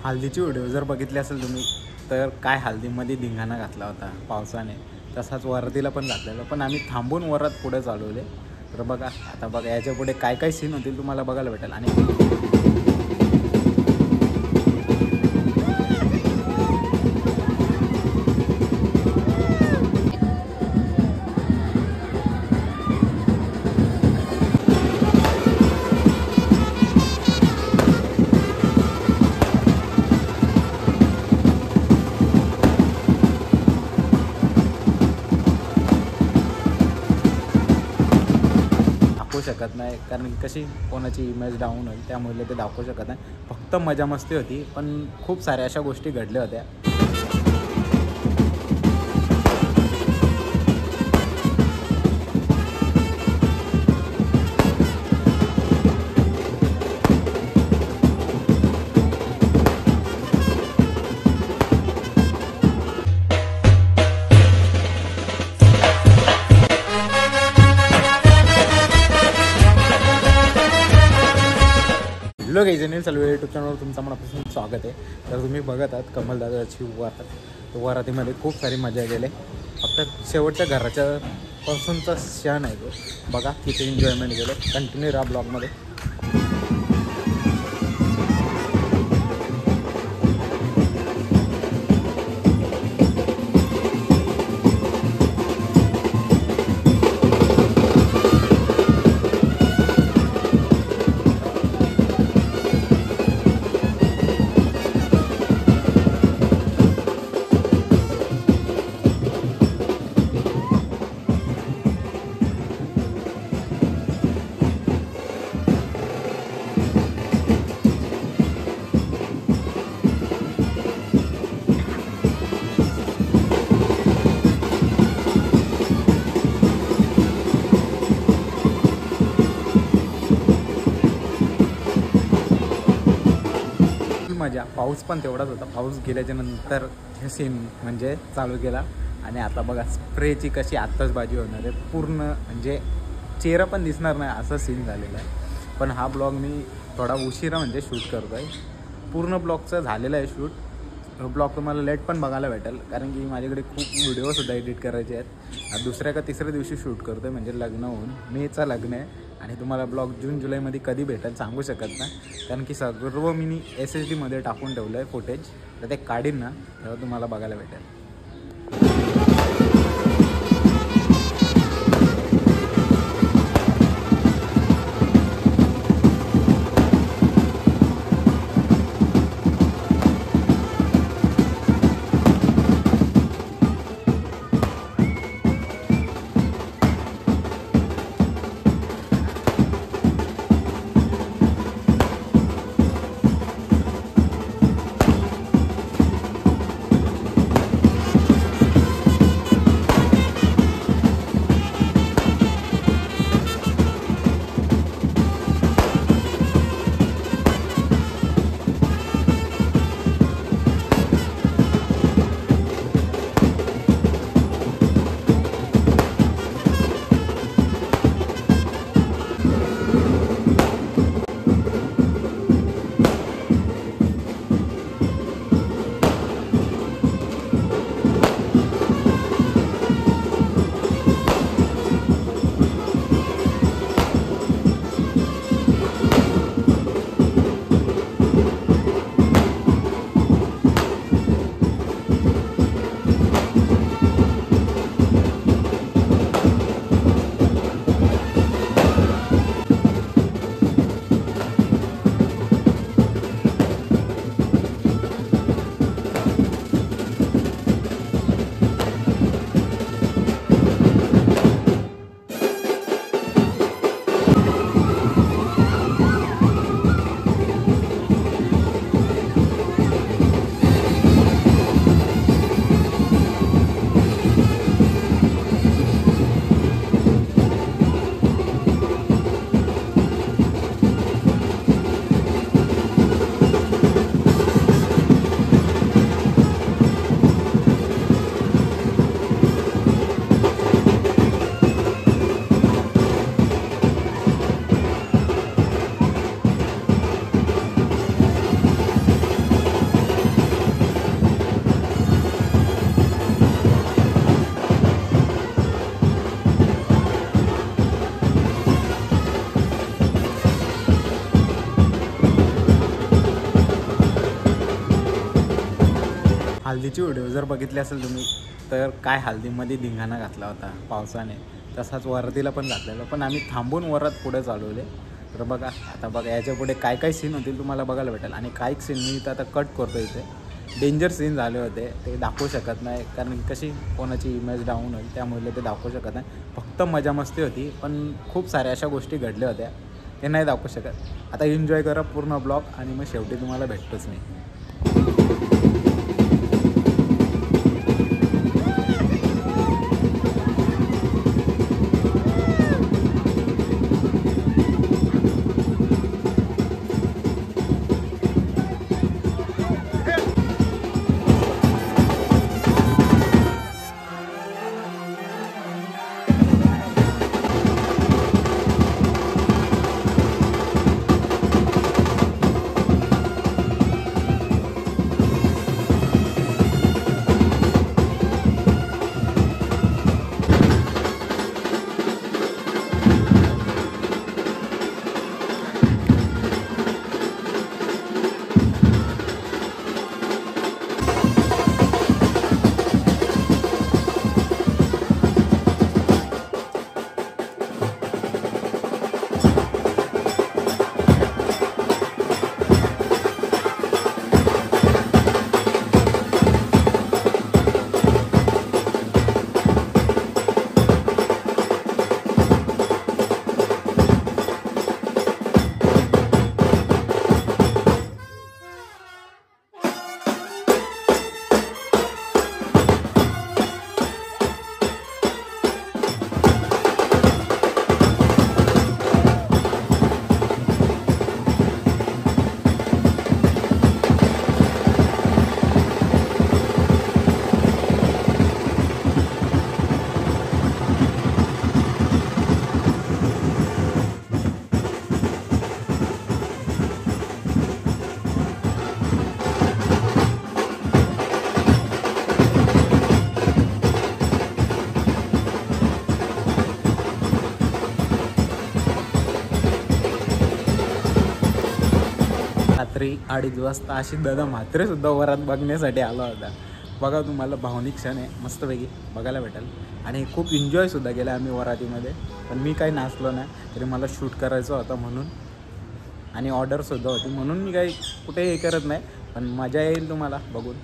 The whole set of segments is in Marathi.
हल्दीची व्हिडिओ जर बघितली असेल तुम्ही तर काय हल्दीमध्ये धिंगाणा घातला होता पावसाने, तसाच वरातीला पण घातलेला, पण आम्ही थांबून वरात पुढे चालवले. तर बघा आता बघा याच्या पुढे काय काय सीन होतील तुम्हाला बघायला भेटेल. आणि दाखवू शकत नाही कारण कशी कोणाची इमेज डाऊन होईल, त्यामुळे ते दाखवू शकत नाही. फक्त मजा मस्ती होती, पण खूप साऱ्या अशा गोष्टी घडल्या होत्या. हॅलो गाईज, अनिल सलवे यूट्यूब चॅनलवर तुमचं मनापासून स्वागत आहे. तर तुम्ही बघत आहात कमलदादाची वरात. तर वरातीमध्ये खूप सारी मजा गेले. फक्त शेवटच्या घराच्या पासूनचा क्षण आहे तो. बघा किती एन्जॉयमेंट गेले. कंटिन्यू राहा ब्लॉगमध्ये. मजा. पाऊस पण तेवढाच होता. पाऊस गेल्याच्या नंतर हे सीन म्हणजे चालू केला. आणि आता बघा स्प्रेची कशी आतषबाजी होणार आहे. पूर्ण म्हणजे चेहरा पण दिसणार नाही असं सीन झालेला आहे. पण हा ब्लॉग मी थोडा उशिरा म्हणजे शूट करतो आहे. पूर्ण ब्लॉगचं झालेलं आहे शूट. ब्लॉग तुम्हाला लेट पण बघायला भेटेल कारण की माझ्याकडे खूप व्हिडिओसुद्धा एडिट करायचे आहेत. दुसऱ्या का तिसऱ्या दिवशी शूट करतो आहे, म्हणजे लग्न होऊन मेचं लग्न आहे. आणि तुम्हाला ब्लॉग जून जुलैमध्ये कधी भेटेल सांगू शकत नाही कारण की सर्व मी SSDमध्ये टाकून ठेवलं आहे फुटेज. तर ते काढीन ना तेव्हा तुम्हाला बघायला भेटेल. हल्दीची व्हिडिओ जर बघितली असेल तुम्ही तर काय हल्दीमध्ये धिंगाणा घातला होता पावसाने, तसाच वरातीला पण घातलेला, पण आम्ही थांबून वरात पुढे चालवले. तर बघा आता बघा याच्या पुढे काय काय सीन होतील तुम्हाला बघायला भेटेल. आणि काही सीन मी इथं आता कट करतो, इथे डेंजर सीन झाले होते ते दाखवू शकत नाही, कारण कशी कोणाची इमेज डाऊन होईल त्यामुळे ते दाखवू शकत नाही. फक्त मजा मस्ती होती, पण खूप साऱ्या अशा गोष्टी घडल्या होत्या ते नाही दाखवू शकत. आता एन्जॉय करा पूर्ण ब्लॉग आणि मग शेवटी तुम्हाला भेटतोच मी. रात्री 2:30 वाजता अशी दादा म्हात्रे सुद्धा वरात बघण्यासाठी आला होता. बघा तुम्हाला भावनिक क्षण आहे मस्तपैकी बघायला भेटेल. आणि खूप एन्जॉयसुद्धा केला आम्ही वरातीमध्ये. पण मी काही नाचलो नाही, तरी मला शूट करायचं होतं म्हणून, आणि ऑर्डरसुद्धा होती म्हणून मी काही कुठे हे करत नाही. पण मजा येईल तुम्हाला बघून.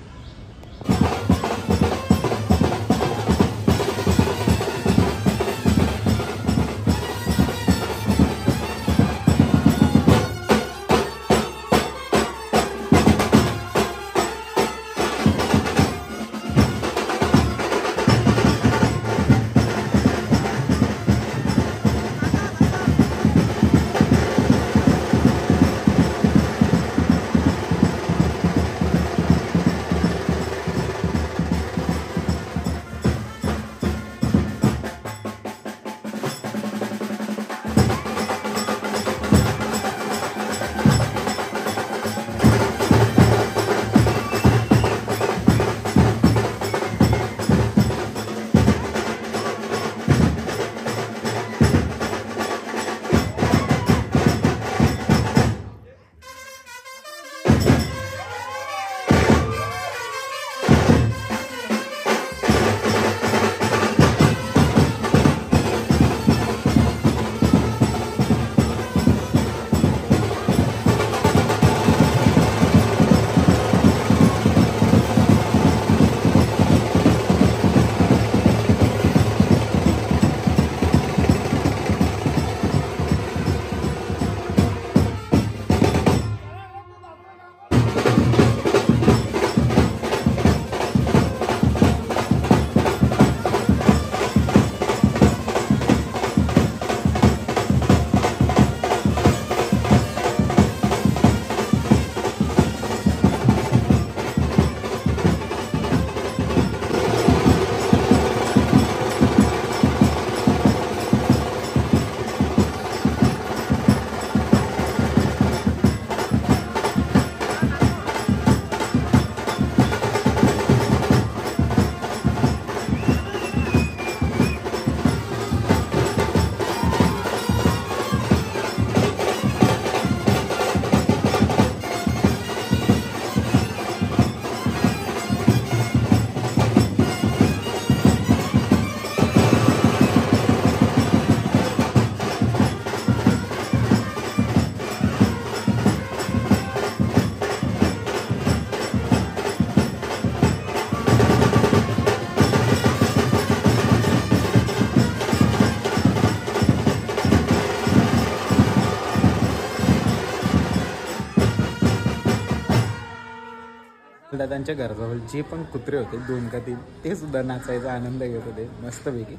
दादांच्या घराजवळ जे पण कुत्रे होते 2 का 3 ते सुद्धा नाचायचा आनंद घेत होते मस्तपैकी.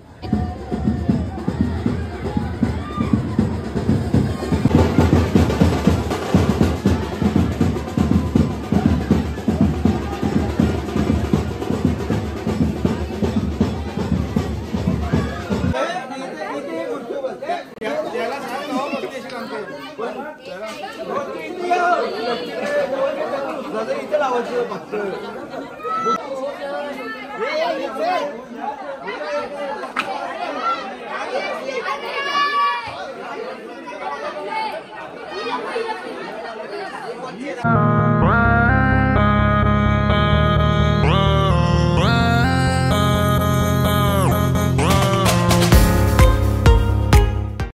Yeah.